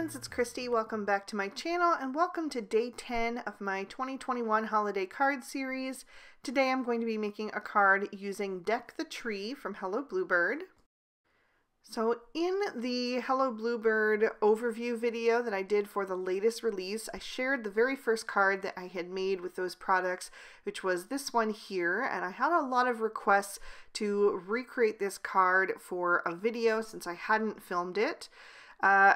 friends, it's Christy. Welcome back to my channel and welcome to day 10 of my 2021 holiday card series. Today I'm going to be making a card using Deck the Tree from Hello Bluebird. So in the Hello Bluebird overview video that I did for the latest release, I shared the very first card that I had made with those products, which was this one here, and I had a lot of requests to recreate this card for a video since I hadn't filmed it.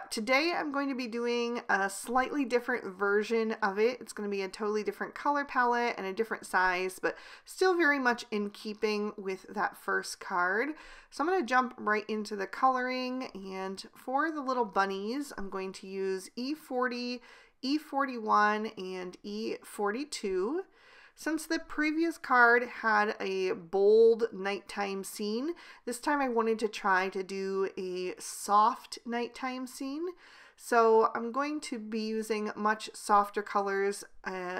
Today I'm going to be doing a slightly different version of it. It's going to be a totally different color palette and a different size, but still very much in keeping with that first card. So I'm going to jump right into the coloring, and for the little bunnies I'm going to use E40, E41, and E42. Since the previous card had a bold nighttime scene, this time I wanted to try to do a soft nighttime scene. So I'm going to be using much softer colors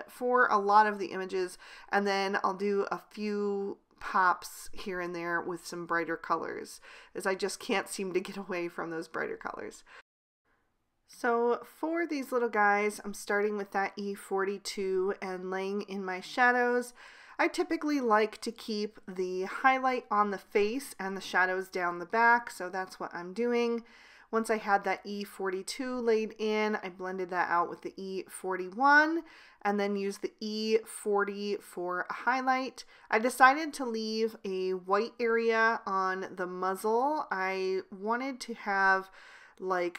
for a lot of the images, and then I'll do a few pops here and there with some brighter colors, as I just can't seem to get away from those brighter colors. So for these little guys, I'm starting with that E42 and laying in my shadows. I typically like to keep the highlight on the face and the shadows down the back, so that's what I'm doing. Once I had that E42 laid in, I blended that out with the E41 and then used the E40 for a highlight. I decided to leave a white area on the muzzle. I wanted to have like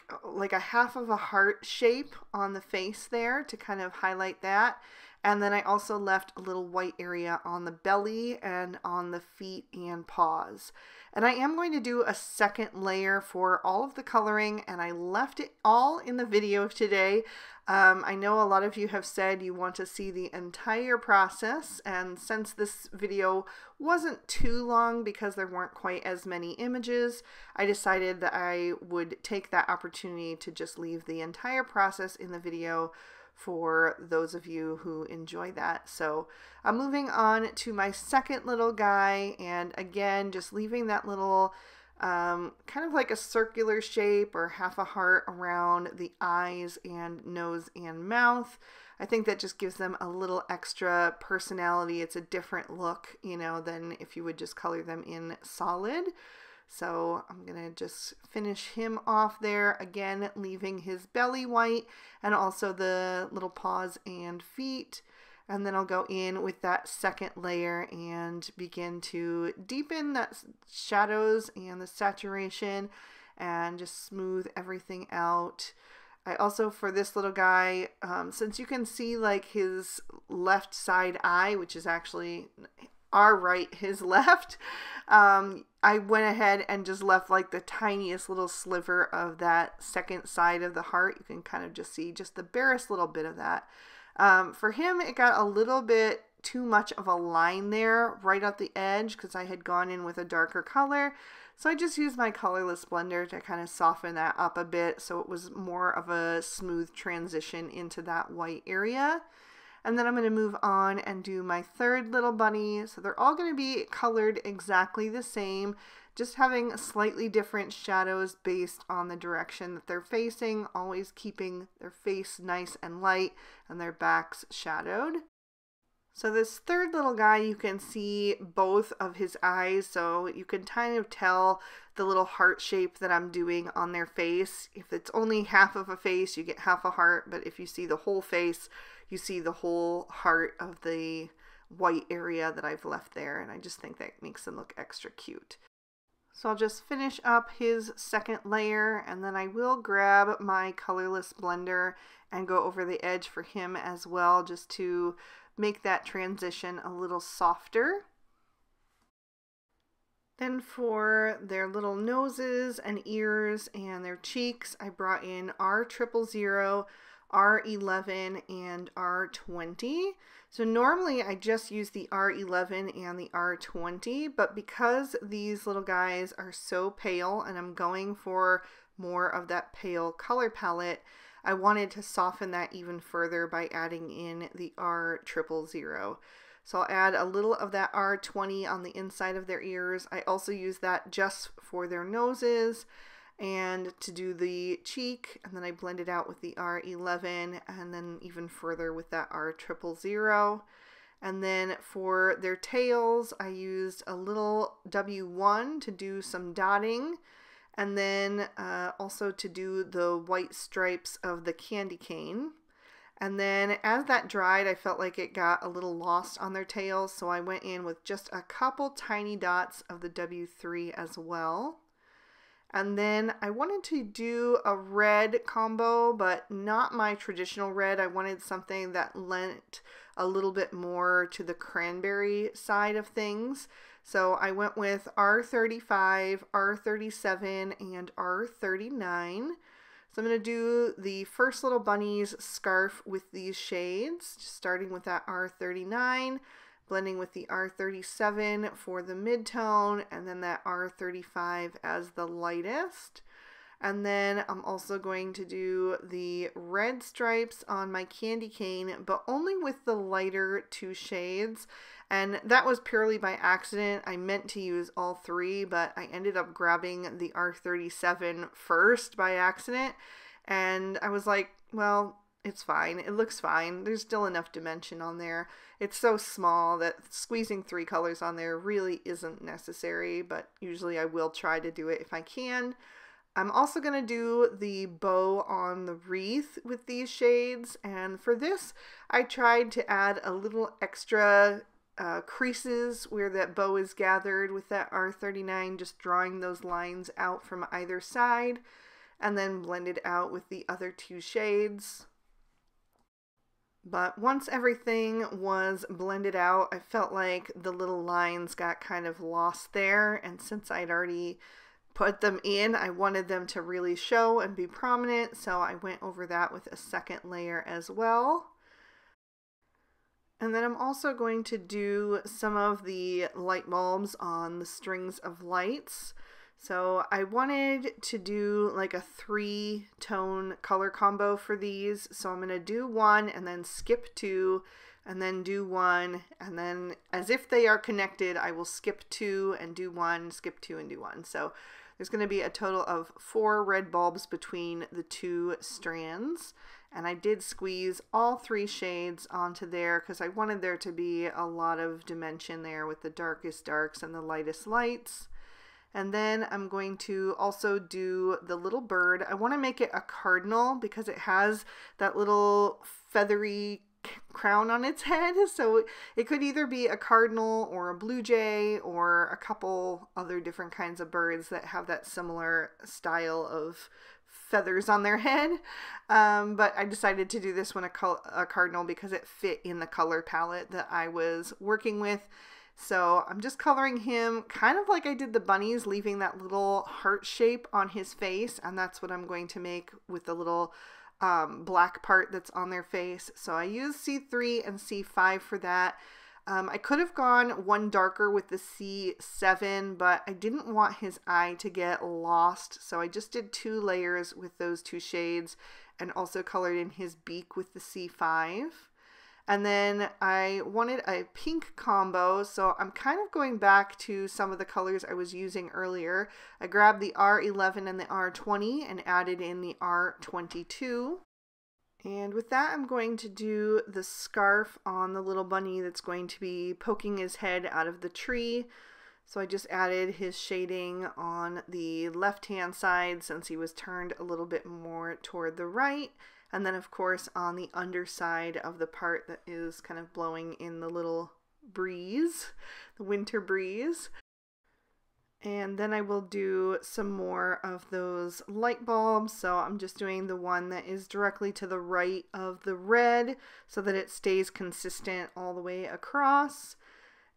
a half of a heart shape on the face there to kind of highlight that. And then I also left a little white area on the belly and on the feet and paws. And I am going to do a second layer for all of the coloring, and I left it all in the video today. I know a lot of you have said you want to see the entire process, and since this video wasn't too long because there weren't quite as many images, I decided that I would take that opportunity to just leave the entire process in the video for those of you who enjoy that. So I'm moving on to my second little guy, and again just leaving that little kind of like a circular shape or half a heart around the eyes and nose and mouth. I think that just gives them a little extra personality. It's a different look, you know, than if you would just color them in solid. So I'm going to just finish him off there, again leaving his belly white and also the little paws and feet. And then I'll go in with that second layer and begin to deepen that shadows and the saturation and just smooth everything out. I also, for this little guy, since you can see like his left side eye, which is actually our right, his left, I went ahead and just left like the tiniest little sliver of that second side of the heart. You can kind of just see just the barest little bit of that. For him, it got a little bit too much of a line there right at the edge because I had gone in with a darker color. So I just used my colorless blender to kind of soften that up a bit so it was more of a smooth transition into that white area. And then I'm going to move on and do my third little bunny. So they're all going to be colored exactly the same, just having slightly different shadows based on the direction that they're facing, always keeping their face nice and light and their backs shadowed. So this third little guy, you can see both of his eyes, so you can kind of tell the little heart shape that I'm doing on their face. If it's only half of a face, you get half a heart, but if you see the whole face, you see the whole heart of the white area that I've left there, and I just think that makes them look extra cute. So I'll just finish up his second layer, and then I will grab my colorless blender and go over the edge for him as well, just to make that transition a little softer. Then for their little noses and ears and their cheeks, I brought in R000, R11, and R20. So normally I just use the R11 and the R20, but because these little guys are so pale and I'm going for more of that pale color palette, I wanted to soften that even further by adding in the R000. So I'll add a little of that R20 on the inside of their ears. I also use that just for their noses. and to do the cheek, and then I blended out with the R11 and then even further with that R000. And then for their tails, I used a little W1 to do some dotting, and then also to do the white stripes of the candy cane. And then as that dried, I felt like it got a little lost on their tails, so I went in with just a couple tiny dots of the W3 as well. And then I wanted to do a red combo, but not my traditional red. I wanted something that lent a little bit more to the cranberry side of things. So I went with R35, R37, and R39. So I'm going to do the first little bunnies scarf with these shades, starting with that R39, blending with the R37 for the mid-tone, and then that R35 as the lightest. And then I'm also going to do the red stripes on my candy cane, but only with the lighter two shades. And that was purely by accident. I meant to use all three, but I ended up grabbing the R37 first by accident. And I was like, well, it's fine. It looks fine. There's still enough dimension on there. It's so small that squeezing three colors on there really isn't necessary, but usually I will try to do it if I can. I'm also going to do the bow on the wreath with these shades, and for this I tried to add a little extra creases where that bow is gathered with that R39, just drawing those lines out from either side, and then blend it out with the other two shades. But once everything was blended out, I felt like the little lines got kind of lost there, and since I'd already put them in, I wanted them to really show and be prominent, so I went over that with a second layer as well. And then I'm also going to do some of the light bulbs on the strings of lights. So I wanted to do like a 3-tone color combo for these. So I'm going to do one and then skip 2 and then do 1. And then as if they are connected, I will skip 2 and do 1, skip 2 and do 1. So there's going to be a total of 4 red bulbs between the 2 strands. And I did squeeze all 3 shades onto there because I wanted there to be a lot of dimension there with the darkest darks and the lightest lights. And then I'm going to also do the little bird. I want to make it a cardinal because it has that little feathery crown on its head, so it could either be a cardinal or a blue jay or a couple other different kinds of birds that have that similar style of feathers on their head, but I decided to do this one a cardinal because it fit in the color palette that I was working with. So I'm just coloring him kind of like I did the bunnies, leaving that little heart shape on his face, and that's what I'm going to make with the little black part that's on their face. So I used C3 and C5 for that. I could have gone one darker with the C7, but I didn't want his eye to get lost, so I just did 2 layers with those 2 shades and also colored in his beak with the C5. And then I wanted a pink combo, so I'm kind of going back to some of the colors I was using earlier. I grabbed the R11 and the R20 and added in the R22. And with that, I'm going to do the scarf on the little bunny that's going to be poking his head out of the tree. So I just added his shading on the left-hand side since he was turned a little bit more toward the right. And then, of course, on the underside of the part that is kind of blowing in the little breeze, the winter breeze. And then I will do some more of those light bulbs. So I'm just doing the one that is directly to the right of the red so that it stays consistent all the way across.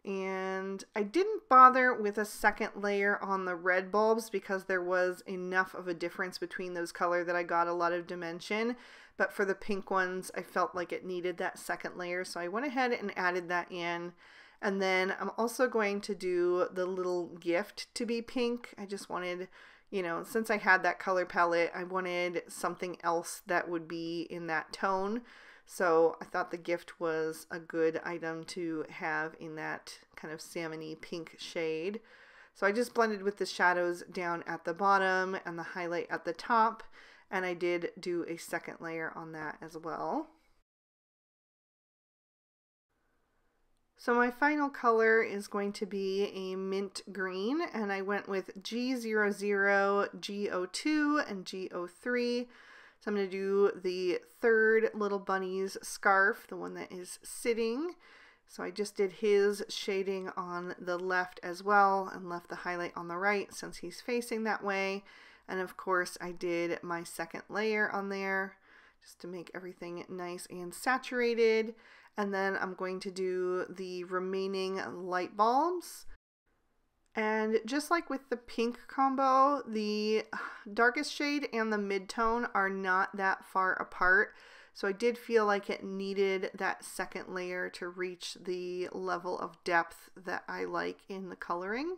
And I didn't bother with a second layer on the red bulbs because there was enough of a difference between those colors that I got a lot of dimension. But for the pink ones, I felt like it needed that second layer, so I went ahead and added that in. And then I'm also going to do the little gift to be pink. I just wanted, you know, since I had that color palette, I wanted something else that would be in that tone. So I thought the gift was a good item to have in that kind of salmon-y pink shade. So I just blended with the shadows down at the bottom and the highlight at the top, and I did do a second layer on that as well. So my final color is going to be a mint green, and I went with G00, G02, and G03. So I'm going to do the third little bunny's scarf, the one that is sitting. So I just did his shading on the left as well and left the highlight on the right since he's facing that way. And of course I did my second layer on there just to make everything nice and saturated. And then I'm going to do the remaining light bulbs. And just like with the pink combo, the darkest shade and the mid-tone are not that far apart. So I did feel like it needed that second layer to reach the level of depth that I like in the coloring.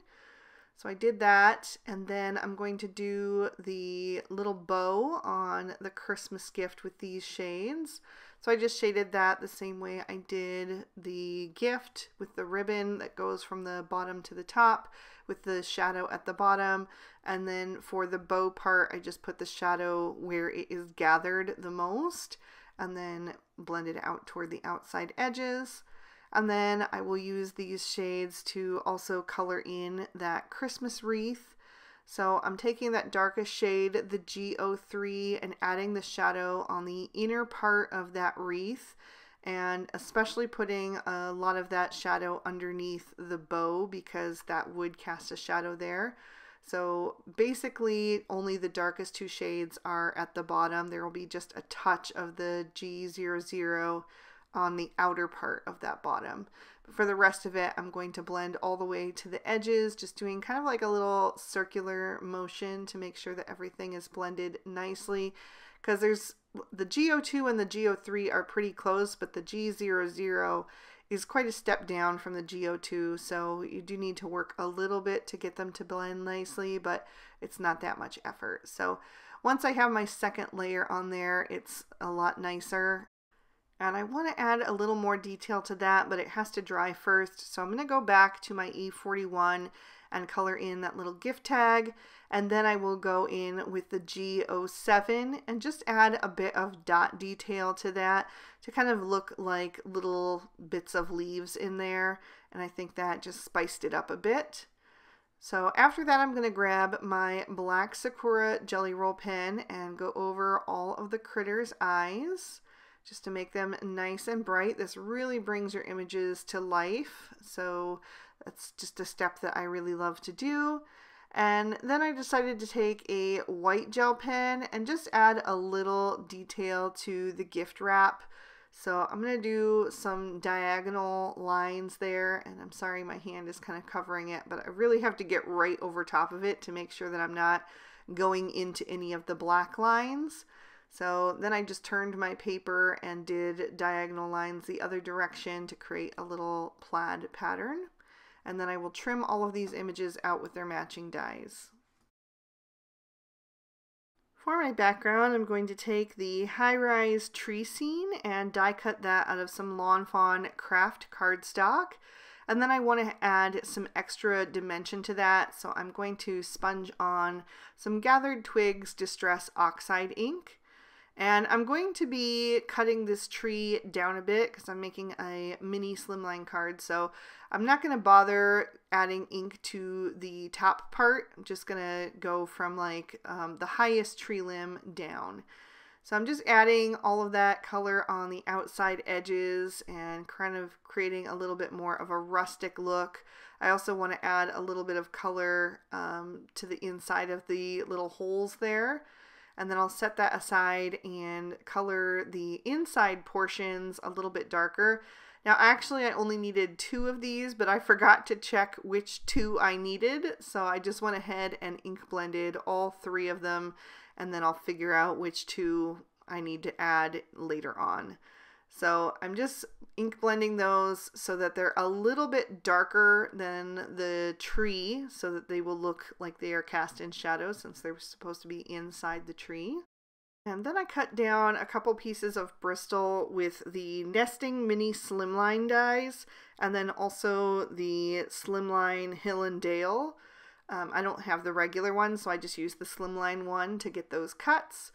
So I did that, and then I'm going to do the little bow on the Christmas gift with these shades. So I just shaded that the same way I did the gift with the ribbon that goes from the bottom to the top with the shadow at the bottom. And then for the bow part, I just put the shadow where it is gathered the most and then blend it out toward the outside edges. And then I will use these shades to also color in that Christmas wreath. So I'm taking that darkest shade, the G03, and adding the shadow on the inner part of that wreath, and especially putting a lot of that shadow underneath the bow because that would cast a shadow there. So basically only the darkest two shades are at the bottom. There will be just a touch of the G00 on the outer part of that bottom. But for the rest of it, I'm going to blend all the way to the edges, just doing kind of like a little circular motion to make sure that everything is blended nicely, because there's the G02 and the G03 are pretty close, but the G00 is quite a step down from the G02, so you do need to work a little bit to get them to blend nicely, but it's not that much effort. So once I have my second layer on there, it's a lot nicer. And I want to add a little more detail to that, but it has to dry first. So I'm going to go back to my E41 and color in that little gift tag. And then I will go in with the G07 and just add a bit of dot detail to that to kind of look like little bits of leaves in there. And I think that just spiced it up a bit. So after that, I'm going to grab my black Sakura Jelly Roll pen and go over all of the critters' eyes, just to make them nice and bright. This really brings your images to life. So that's just a step that I really love to do. And then I decided to take a white gel pen and just add a little detail to the gift wrap. So I'm going to do some diagonal lines there, and I'm sorry my hand is kind of covering it, but I really have to get right over top of it to make sure that I'm not going into any of the black lines. So then I just turned my paper and did diagonal lines the other direction to create a little plaid pattern. And then I will trim all of these images out with their matching dies. For my background, I'm going to take the high-rise tree scene and die cut that out of some Lawn Fawn craft cardstock. And then I want to add some extra dimension to that, so I'm going to sponge on some Gathered Twigs Distress Oxide Ink. And I'm going to be cutting this tree down a bit because I'm making a mini slimline card. So I'm not going to bother adding ink to the top part. I'm just going to go from like the highest tree limb down. So I'm just adding all of that color on the outside edges and kind of creating a little bit more of a rustic look. I also want to add a little bit of color to the inside of the little holes there. And then I'll set that aside and color the inside portions a little bit darker. Now actually I only needed 2 of these, but I forgot to check which 2 I needed. So I just went ahead and ink blended all 3 of them, and then I'll figure out which 2 I need to add later on. So I'm just ink blending those so that they're a little bit darker than the tree so that they will look like they are cast in shadow since they're supposed to be inside the tree. And then I cut down a couple pieces of Bristol with the Nesting Mini Slimline dies and then also the Slimline Hill and Dale. I don't have the regular one, so I just used the slimline one to get those cuts.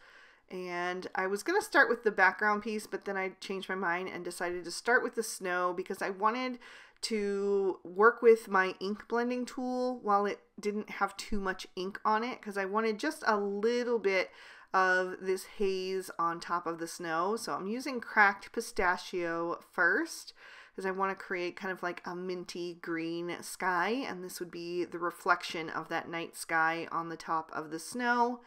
And I was going to start with the background piece, but then I changed my mind and decided to start with the snow because I wanted to work with my ink blending tool while it didn't have too much ink on it, because I wanted just a little bit of this haze on top of the snow. So I'm using cracked pistachio first, because I want to create kind of like a minty green sky, and this would be the reflection of that night sky on the top of the snow.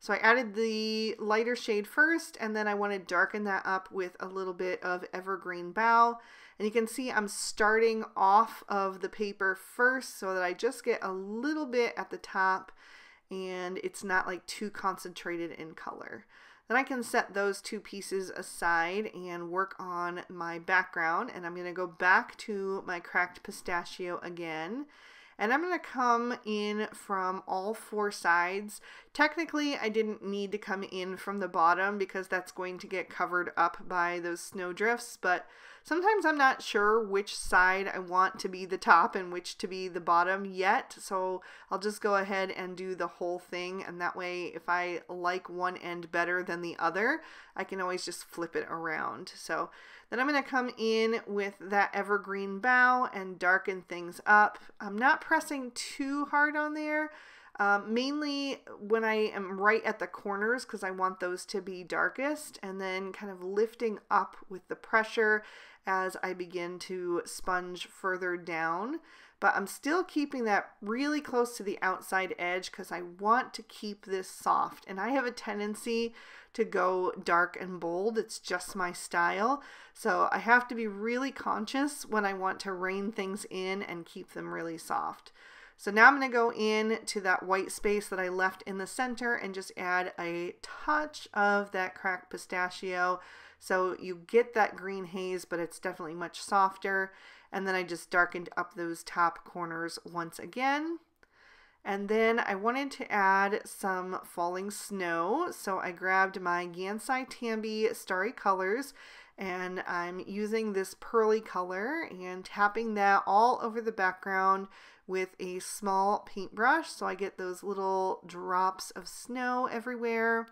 So I added the lighter shade first, and then I want to darken that up with a little bit of evergreen bough. And you can see I'm starting off of the paper first so that I just get a little bit at the top and it's not like too concentrated in color. Then I can set those two pieces aside and work on my background, and I'm going to go back to my cracked pistachio again. And I'm going to come in from all four sides. Technically, I didn't need to come in from the bottom because that's going to get covered up by those snow drifts, but sometimes I'm not sure which side I want to be the top and which to be the bottom yet, so I'll just go ahead and do the whole thing, and that way if I like one end better than the other, I can always just flip it around. So then I'm going to come in with that evergreen bough and darken things up. I'm not pressing too hard on there, mainly when I am right at the corners because I want those to be darkest, and then kind of lifting up with the pressure as I begin to sponge further down. But I'm still keeping that really close to the outside edge because I want to keep this soft, and I have a tendency to go dark and bold. It's just my style. So I have to be really conscious when I want to rein things in and keep them really soft. So now I'm going to go in to that white space that I left in the center and just add a touch of that cracked pistachio. So you get that green haze, but it's definitely much softer. And then I just darkened up those top corners once again. And then I wanted to add some falling snow. So I grabbed my Gansai Tambi Starry Colors, and I'm using this pearly color and tapping that all over the background with a small paintbrush so I get those little drops of snow everywhere.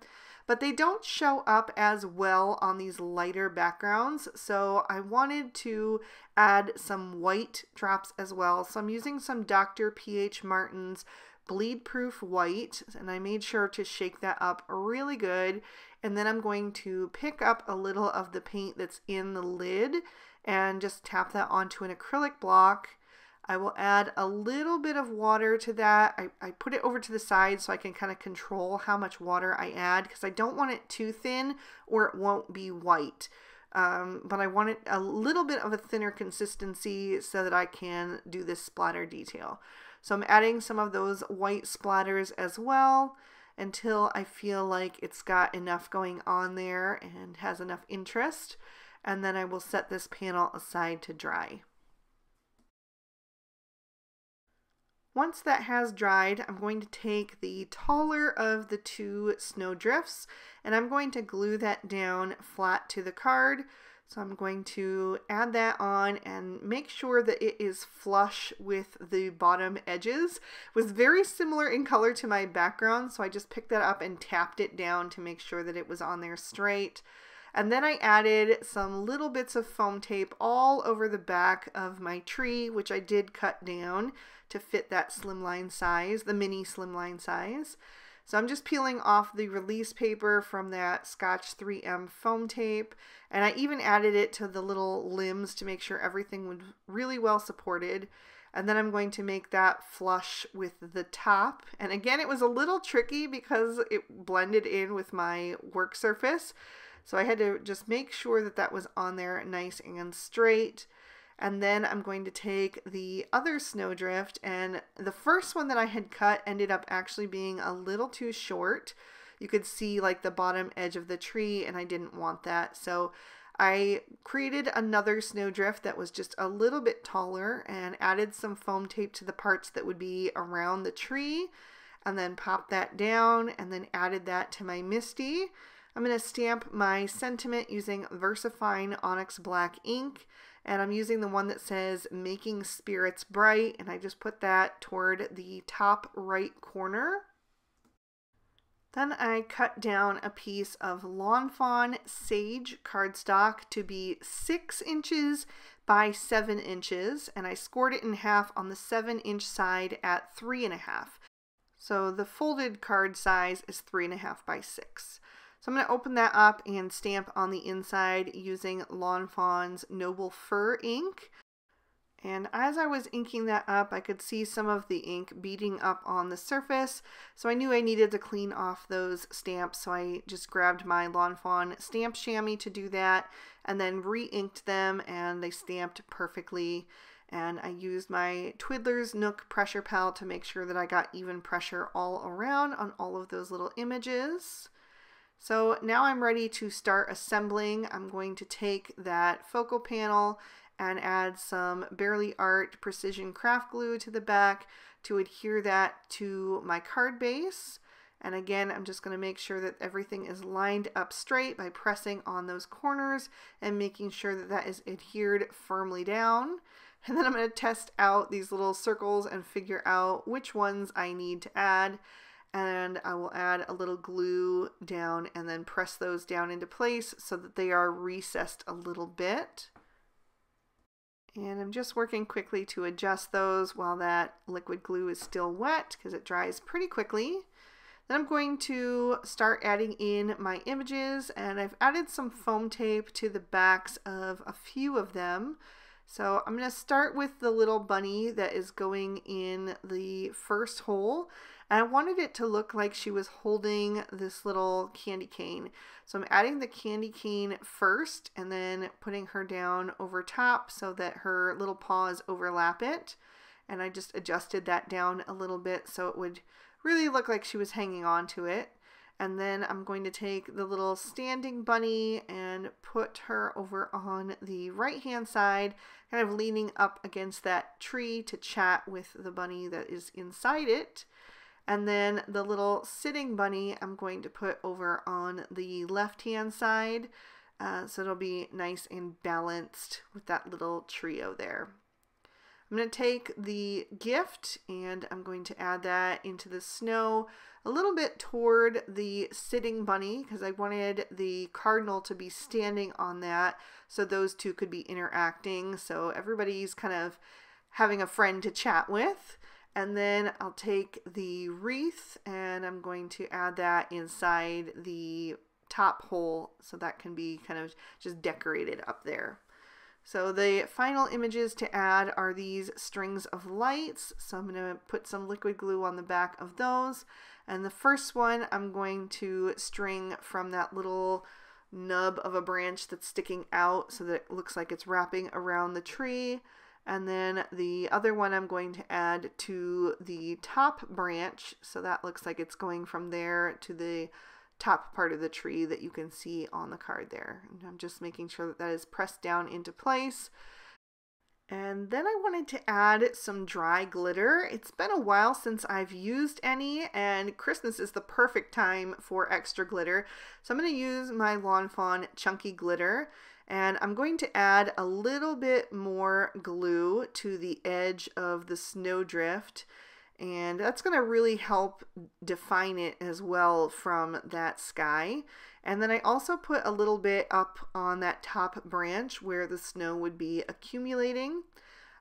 But they don't show up as well on these lighter backgrounds, so I wanted to add some white drops as well. So I'm using some Dr. P.H. Martin's Bleed Proof White, and I made sure to shake that up really good. And then I'm going to pick up a little of the paint that's in the lid and just tap that onto an acrylic block. I will add a little bit of water to that. I put it over to the side so I can kind of control how much water I add because I don't want it too thin or it won't be white. But I want it a little bit of a thinner consistency so that I can do this splatter detail. So I'm adding some of those white splatters as well until I feel like it's got enough going on there and has enough interest. And then I will set this panel aside to dry. Once that has dried, I'm going to take the taller of the two snow drifts and I'm going to glue that down flat to the card. So I'm going to add that on and make sure that it is flush with the bottom edges. It was very similar in color to my background, so I just picked that up and tapped it down to make sure that it was on there straight. And then I added some little bits of foam tape all over the back of my tree, which I did cut down to fit that slimline size, the mini slimline size. So I'm just peeling off the release paper from that Scotch 3M foam tape, and I even added it to the little limbs to make sure everything was really well supported. And then I'm going to make that flush with the top. And again, it was a little tricky because it blended in with my work surface. So I had to just make sure that that was on there nice and straight. And then I'm going to take the other snowdrift, and the first one that I had cut ended up actually being a little too short. You could see like the bottom edge of the tree, and I didn't want that. So I created another snowdrift that was just a little bit taller and added some foam tape to the parts that would be around the tree, and then popped that down and then added that to my Misty. I'm going to stamp my sentiment using VersaFine Onyx Black ink, and I'm using the one that says Making Spirits Bright, and I just put that toward the top right corner. Then I cut down a piece of Lawn Fawn Sage cardstock to be 6 inches by 7 inches, and I scored it in half on the 7-inch side at 3.5. So the folded card size is 3.5 by 6. So I'm going to open that up and stamp on the inside using Lawn Fawn's Noble Fur ink. And as I was inking that up, I could see some of the ink beading up on the surface. So I knew I needed to clean off those stamps. So I just grabbed my Lawn Fawn stamp chamois to do that, and then re-inked them, and they stamped perfectly. And I used my Twiddler's Nook pressure palette to make sure that I got even pressure all around on all of those little images. So now I'm ready to start assembling. I'm going to take that focal panel and add some Barely Art Precision Craft Glue to the back to adhere that to my card base. And again, I'm just going to make sure that everything is lined up straight by pressing on those corners and making sure that that is adhered firmly down. And then I'm going to test out these little circles and figure out which ones I need to add. And I will add a little glue down and then press those down into place so that they are recessed a little bit. And I'm just working quickly to adjust those while that liquid glue is still wet because it dries pretty quickly. Then I'm going to start adding in my images, and I've added some foam tape to the backs of a few of them. So I'm going to start with the little bunny that is going in the first hole. And I wanted it to look like she was holding this little candy cane. So I'm adding the candy cane first and then putting her down over top so that her little paws overlap it. And I just adjusted that down a little bit so it would really look like she was hanging on to it. And then I'm going to take the little standing bunny and put her over on the right hand side, kind of leaning up against that tree to chat with the bunny that is inside it. And then the little sitting bunny I'm going to put over on the left hand side, so it'll be nice and balanced with that little trio there. I'm going to take the gift and I'm going to add that into the snow a little bit toward the sitting bunny because I wanted the cardinal to be standing on that so those two could be interacting, so everybody's kind of having a friend to chat with. And then I'll take the wreath and I'm going to add that inside the top hole so that can be kind of just decorated up there. So the final images to add are these strings of lights. So I'm going to put some liquid glue on the back of those. And the first one I'm going to string from that little nub of a branch that's sticking out so that it looks like it's wrapping around the tree. And then the other one I'm going to add to the top branch, so that looks like it's going from there to the top part of the tree that you can see on the card there. And I'm just making sure that that is pressed down into place. And then I wanted to add some dry glitter. It's been a while since I've used any, and Christmas is the perfect time for extra glitter. So I'm going to use my Lawn Fawn Chunky Glitter. And I'm going to add a little bit more glue to the edge of the snowdrift, and that's going to really help define it as well from that sky. And then I also put a little bit up on that top branch where the snow would be accumulating.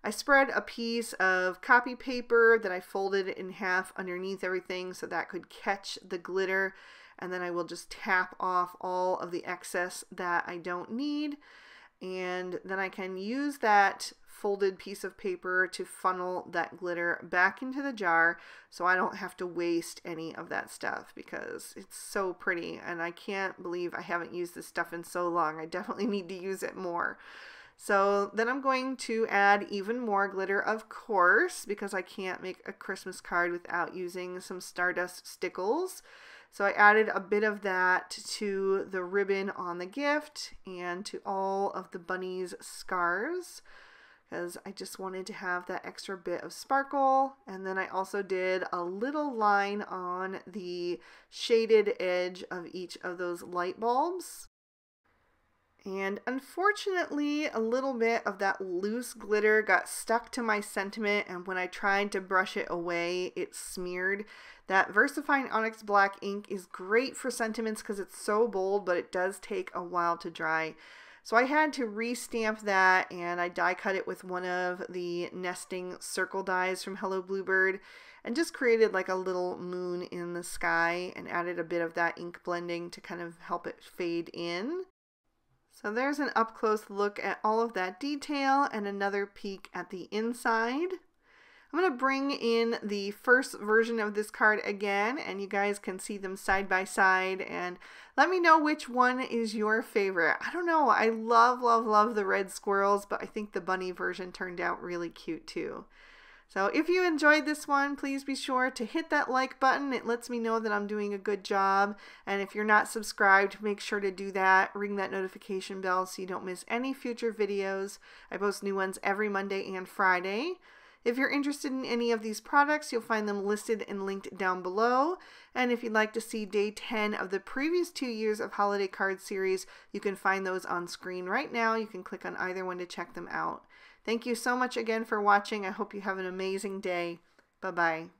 I spread a piece of copy paper that I folded in half underneath everything so that could catch the glitter. And then I will just tap off all of the excess that I don't need. And then I can use that folded piece of paper to funnel that glitter back into the jar so I don't have to waste any of that stuff because it's so pretty and I can't believe I haven't used this stuff in so long. I definitely need to use it more. So then I'm going to add even more glitter, of course, because I can't make a Christmas card without using some Stardust Stickles. So I added a bit of that to the ribbon on the gift and to all of the bunnies' scarves because I just wanted to have that extra bit of sparkle. And then I also did a little line on the shaded edge of each of those light bulbs. And unfortunately, a little bit of that loose glitter got stuck to my sentiment, and when I tried to brush it away, it smeared. That VersaFine Onyx Black ink is great for sentiments because it's so bold, but it does take a while to dry. So I had to re-stamp that, and I die cut it with one of the nesting circle dies from Hello Bluebird, and just created like a little moon in the sky and added a bit of that ink blending to kind of help it fade in. So there's an up-close look at all of that detail and another peek at the inside. I'm going to bring in the first version of this card again, and you guys can see them side by side, and let me know which one is your favorite. I don't know, I love, love, love the red squirrels, but I think the bunny version turned out really cute too. So if you enjoyed this one, please be sure to hit that like button. It lets me know that I'm doing a good job. And if you're not subscribed, make sure to do that. Ring that notification bell so you don't miss any future videos. I post new ones every Monday and Friday. If you're interested in any of these products, you'll find them listed and linked down below. And if you'd like to see day 10 of the previous 2 years of holiday card series, you can find those on screen right now. You can click on either one to check them out. Thank you so much again for watching. I hope you have an amazing day. Bye-bye.